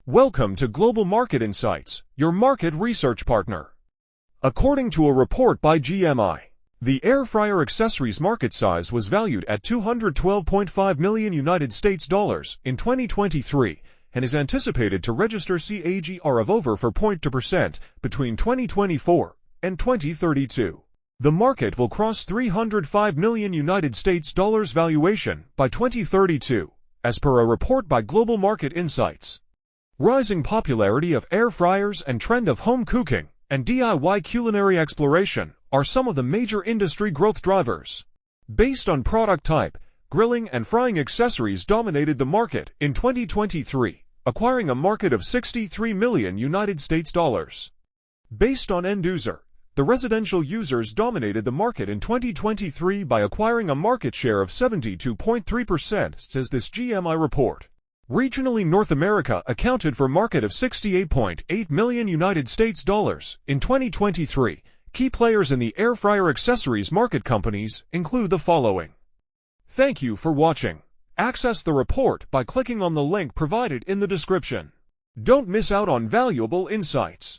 Welcome to Global Market Insights, your market research partner. According to a report by GMI, the air fryer accessories market size was valued at $212.5 million in 2023 and is anticipated to register CAGR of over 4% between 2024 and 2032. The market will cross $305 million valuation by 2032, as per a report by Global Market Insights. Rising popularity of air fryers and trend of home cooking and DIY culinary exploration are some of the major industry growth drivers. Based on product type, grilling and frying accessories dominated the market in 2023, acquiring a market of $63 million. Based on end user, the residential users dominated the market in 2023 by acquiring a market share of 72.3%, says this GMI report. Regionally, North America accounted for a market of $68.8 million in 2023. Key players in the air fryer accessories market companies include the following. Thank you for watching. Access the report by clicking on the link provided in the description. Don't miss out on valuable insights.